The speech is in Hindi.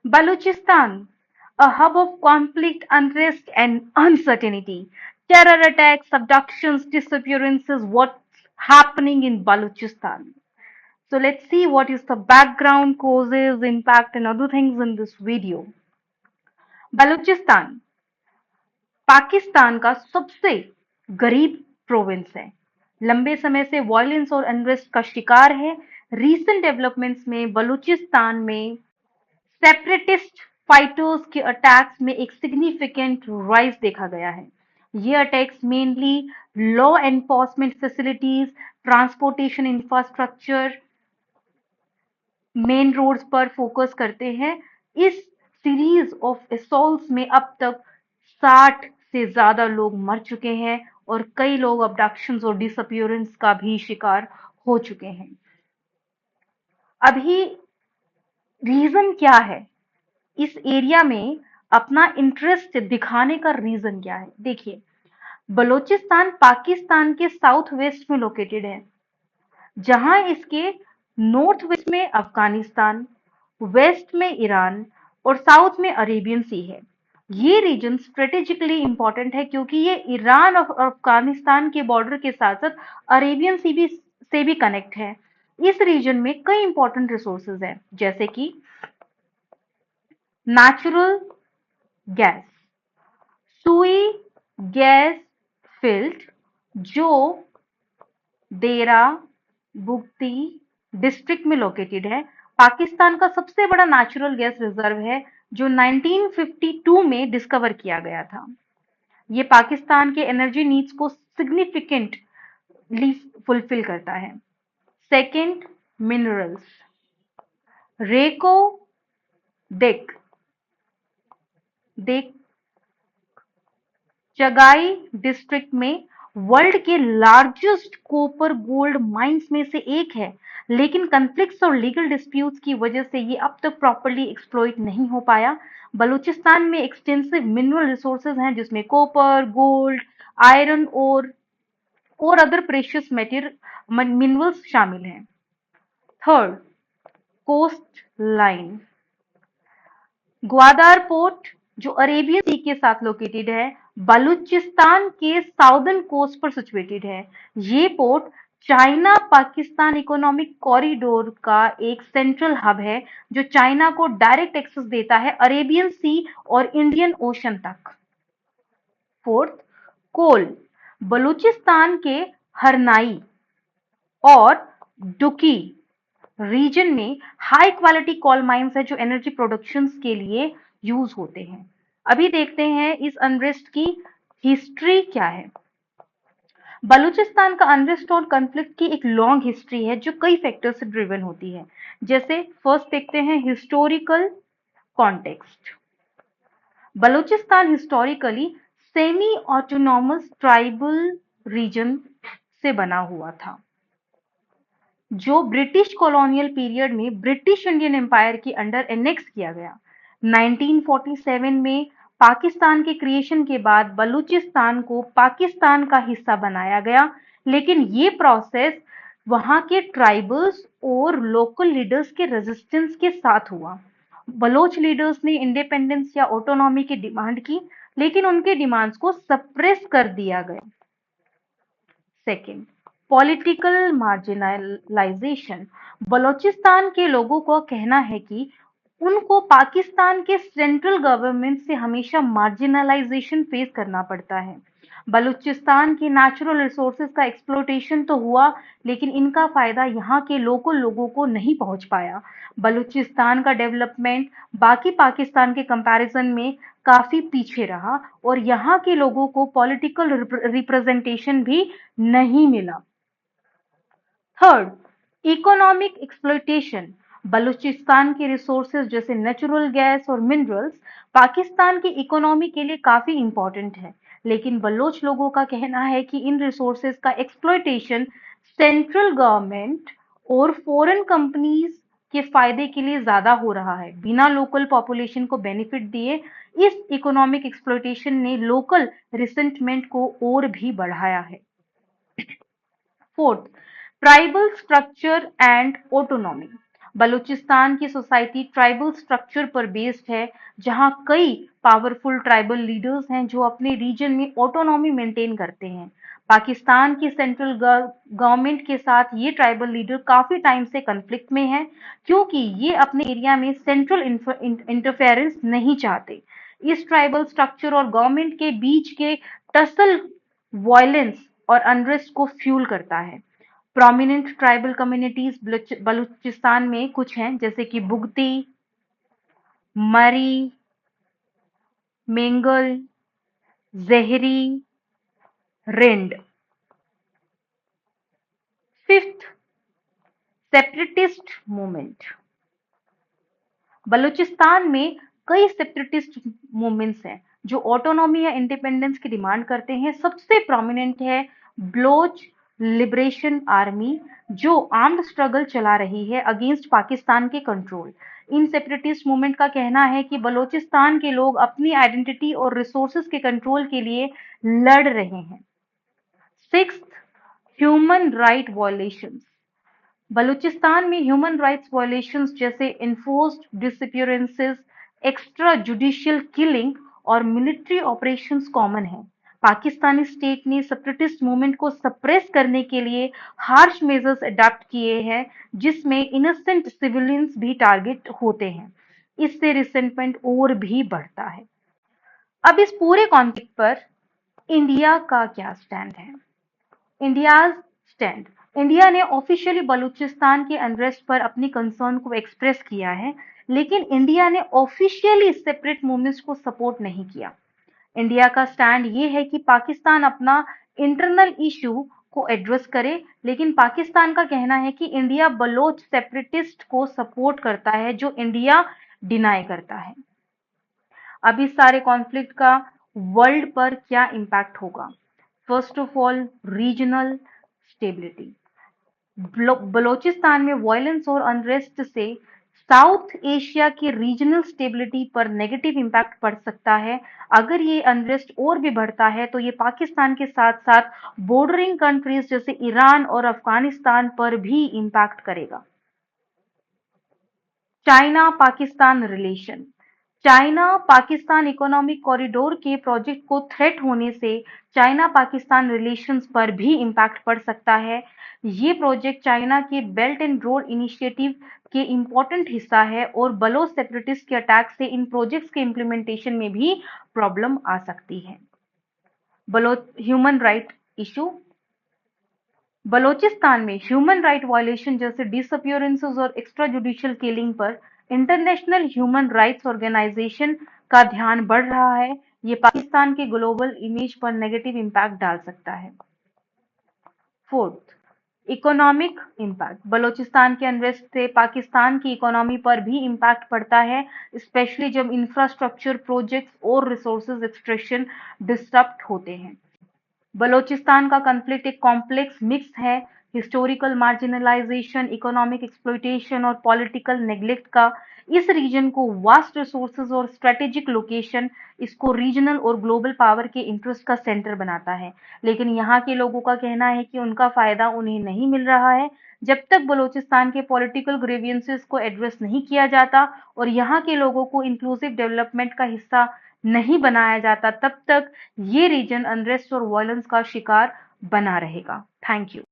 Balochistan, a hub of conflict, unrest, and uncertainty. Terror attacks, abductions, disappearances. What's happening in Balochistan? So let's see what is the background, causes, impact, and other things in this video. Balochistan Pakistan का सबसे गरीब प्रोविंस है। लंबे समय से वायलेंस और अनरेस्ट का शिकार है। रीसेंट डेवलपमेंट्स में बलूचिस्तान में सेपरेटिस्ट फाइटर्स के अटैक्स में एक सिग्निफिकेंट राइज देखा गया है। ये attacks mainly law enforcement facilities, transportation infrastructure, main roads पर फोकस करते हैं। इस सीरीज ऑफ असॉल्ट्स में अब तक 60 से ज्यादा लोग मर चुके हैं और कई लोग अबडक्शंस और डिसअपियरेंस का भी शिकार हो चुके हैं। अभी रीजन क्या है? इस एरिया में अपना इंटरेस्ट दिखाने का रीजन क्या है? देखिए, बलूचिस्तान पाकिस्तान के साउथ वेस्ट में लोकेटेड है, जहां इसके नॉर्थ वेस्ट में अफगानिस्तान, वेस्ट में ईरान और साउथ में अरेबियन सी है। ये रीजन स्ट्रेटेजिकली इंपॉर्टेंट है क्योंकि ये ईरान और अफगानिस्तान के बॉर्डर के साथ साथ अरेबियन सी भी से भी कनेक्ट है। इस रीजन में कई इंपॉर्टेंट रिसोर्सेज हैं, जैसे कि नेचुरल गैस, सुई गैस फील्ड, जो देरा बुगती डिस्ट्रिक्ट में लोकेटेड है। पाकिस्तान का सबसे बड़ा नेचुरल गैस रिजर्व है, जो 1952 में डिस्कवर किया गया था। ये पाकिस्तान के एनर्जी नीड्स को सिग्निफिकेंटली फुलफिल करता है। सेकंड, मिनरल्स, रेको डेक देख चगाई डिस्ट्रिक्ट में वर्ल्ड के लार्जेस्ट कॉपर गोल्ड माइंस में से एक है, लेकिन कन्फ्लिक्ट्स और लीगल डिस्प्यूट्स की वजह से ये अब तक प्रॉपर्ली एक्सप्लॉइट नहीं हो पाया। बलूचिस्तान में एक्सटेंसिव मिनरल रिसोर्सेज हैं, जिसमें कॉपर, गोल्ड, आयरन और अदर प्रेशियस मिनरल्स शामिल हैं। Third, coast line, Gwadar port, जो अरेबियन सी के साथ लोकेटेड है, बलूचिस्तान के साउदर्न कोस्ट पर सिचुएटेड है। ये port China Pakistan economic corridor का एक सेंट्रल हब है, जो चाइना को डायरेक्ट एक्सेस देता है अरेबियन सी और इंडियन ओशन तक। फोर्थ, कोल, बलूचिस्तान के हरनाई और डुकी रीजन में हाई क्वालिटी कोल माइंस है, जो एनर्जी प्रोडक्शन के लिए यूज होते हैं। अभी देखते हैं इस अनरेस्ट की हिस्ट्री क्या है। बलूचिस्तान का अनरेस्ट और कॉन्फ्लिक्ट की एक लॉन्ग हिस्ट्री है, जो कई फैक्टर से ड्रिवन होती है। जैसे फर्स्ट देखते हैं historical context. Balochistan historically semi autonomous tribal region से बना हुआ था, जो ब्रिटिश कॉलोनियल पीरियड में ब्रिटिश इंडियन एम्पायर के अंडर एनेक्स किया गया। 1947 में पाकिस्तान के क्रिएशन के बाद बलूचिस्तान को पाकिस्तान का हिस्सा बनाया गया, लेकिन ये प्रोसेस वहां के ट्राइबल्स और लोकल लीडर्स के रेजिस्टेंस के साथ हुआ। बलोच लीडर्स ने इंडिपेंडेंस या ऑटोनॉमी की डिमांड की, लेकिन उनके डिमांड्स को सप्रेस कर दिया गया। Second, political marginalisation. बलूचिस्तान के लोगों का कहना है कि उनको पाकिस्तान के सेंट्रल गवर्नमेंट से हमेशा मार्जिनलाइजेशन फेस करना पड़ता है। बलूचिस्तान की नेचुरल रिसोर्सेज का एक्सप्लोटेशन तो हुआ, लेकिन इनका फायदा यहाँ के लोकल लोगों को नहीं पहुंच पाया। बलूचिस्तान का डेवलपमेंट बाकी पाकिस्तान के कंपैरिजन में काफी पीछे रहा और यहाँ के लोगों को पॉलिटिकल रिप्रेजेंटेशन भी नहीं मिला। Third, economic exploitation. बलूचिस्तान के रिसोर्सेज जैसे नेचुरल गैस और मिनरल्स पाकिस्तान की इकोनॉमी के लिए काफी इंपॉर्टेंट है, लेकिन बलोच लोगों का कहना है कि इन रिसोर्सेज का एक्सप्लॉयटेशन सेंट्रल गवर्नमेंट और फॉरेन कंपनीज के फायदे के लिए ज्यादा हो रहा है, बिना लोकल पॉपुलेशन को बेनिफिट दिए। इस इकोनॉमिक एक्सप्लॉयटेशन ने लोकल रिसेंटमेंट को और भी बढ़ाया है। Fourth, tribal structure and autonomy. Balochistan की सोसाइटी ट्राइबल स्ट्रक्चर पर बेस्ड है, जहां कई पावरफुल ट्राइबल लीडर्स हैं जो अपने रीजन में ऑटोनॉमी मेंटेन करते हैं। पाकिस्तान की सेंट्रल गवर्नमेंट के साथ ये ट्राइबल लीडर काफी टाइम से कॉन्फ्लिक्ट में हैं, क्योंकि ये अपने एरिया में सेंट्रल इंटरफेरेंस नहीं चाहते। इस ट्राइबल स्ट्रक्चर और गवर्नमेंट के बीच के टसल वायलेंस और अनरेस्ट को फ्यूल करता है। प्रोमिनेंट ट्राइबल कम्युनिटीज बलूचिस्तान में कुछ हैं, जैसे कि Bugti, Marri, Mengal, Zehri, Rind. Fifth, separatist movement. Balochistan में कई सेपरेटिस्ट मूवमेंट्स हैं जो ऑटोनॉमी या इंडिपेंडेंस की डिमांड करते हैं। सबसे प्रोमिनेंट है बलोच लिबरेशन आर्मी, जो आर्म्ड स्ट्रगल चला रही है अगेंस्ट पाकिस्तान के कंट्रोल। इन सेपरेटिस्ट मूवमेंट का कहना है कि बलूचिस्तान के लोग अपनी आइडेंटिटी और रिसोर्सेज के कंट्रोल के लिए लड़ रहे हैं। Sixth, human right violations. Balochistan में ह्यूमन राइट्स वायलेशंस जैसे enforced disappearances, extra judicial killing और मिलिट्री ऑपरेशंस कॉमन है। पाकिस्तानी स्टेट ने सेपरेटिस्ट मूवमेंट को सप्रेस करने के लिए हार्श मेजर्स अडॉप्ट किए हैं, जिसमें इनोसेंट सिविलियंस भी टारगेट होते हैं। इससे रिसेंटमेंट और भी बढ़ता है। अब इस पूरे कॉन्फ्लिक्ट पर इंडिया का क्या स्टैंड है? India's stand. इंडिया ने ऑफिशियली बलूचिस्तान के अनरेस्ट पर अपनी कंसर्न को एक्सप्रेस किया है, लेकिन इंडिया ने ऑफिशियली सेपरेट मूवमेंट्स को सपोर्ट नहीं किया। इंडिया का स्टैंड ये है कि पाकिस्तान अपना इंटरनल इशू को एड्रेस करे, लेकिन पाकिस्तान का कहना है कि इंडिया बलोच सेपरेटिस्ट को सपोर्ट करता है, जो इंडिया डिनाई करता है। अब इस सारे कॉन्फ्लिक्ट का वर्ल्ड पर क्या इम्पैक्ट होगा? First of all, regional stability. Balochistan में वायलेंस और अनरेस्ट से साउथ एशिया की रीजनल स्टेबिलिटी पर नेगेटिव इम्पैक्ट पड़ सकता है। अगर ये अनरेस्ट और भी बढ़ता है तो ये पाकिस्तान के साथ साथ बॉर्डरिंग कंट्रीज जैसे ईरान और अफगानिस्तान पर भी इम्पैक्ट करेगा। China Pakistan relation. China Pakistan economic corridor के प्रोजेक्ट को थ्रेट होने से चाइना पाकिस्तान रिलेशंस पर भी इम्पैक्ट पड़ सकता है। ये प्रोजेक्ट चाइना के बेल्ट एंड रोड इनिशिएटिव के इम्पोर्टेंट हिस्सा है और बलोच सेपरेटिस्ट के अटैक से इन प्रोजेक्ट्स के इम्प्लीमेंटेशन में भी प्रॉब्लम आ सकती है। Baloch human right issue. Balochistan में ह्यूमन राइट वायलेशन जैसे डिसअपीयरेंसेस और एक्स्ट्रा जुडिशियल किलिंग पर इंटरनेशनल ह्यूमन राइट्स ऑर्गेनाइजेशन का ध्यान बढ़ रहा है। ये पाकिस्तान के ग्लोबल इमेज पर नेगेटिव इम्पैक्ट डाल सकता है। Fourth, economic impact. बलोचिस्तान के अनरेस्ट से पाकिस्तान की इकोनॉमी पर भी इम्पैक्ट पड़ता है, स्पेशली जब इंफ्रास्ट्रक्चर प्रोजेक्ट्स और रिसोर्सेज एक्सट्रैक्शन डिस्टर्ब होते हैं। बलोचिस्तान का कॉन्फ्लिक्ट एक कॉम्प्लेक्स मिक्स है हिस्टोरिकल मार्जिनलाइजेशन, इकोनॉमिक एक्सप्लॉयटेशन और पॉलिटिकल नेग्लेक्ट का। इस रीजन को वास्ट रिसोर्सेज और स्ट्रेटेजिक लोकेशन इसको रीजनल और ग्लोबल पावर के इंटरेस्ट का सेंटर बनाता है, लेकिन यहाँ के लोगों का कहना है कि उनका फायदा उन्हें नहीं मिल रहा है। जब तक बलोचिस्तान के पॉलिटिकल ग्रीवियंसेस को एड्रेस नहीं किया जाता और यहाँ के लोगों को इंक्लूसिव डेवलपमेंट का हिस्सा नहीं बनाया जाता, तब तक ये रीजन अनरेस्ट और वायलेंस का शिकार बना रहेगा। Thank you.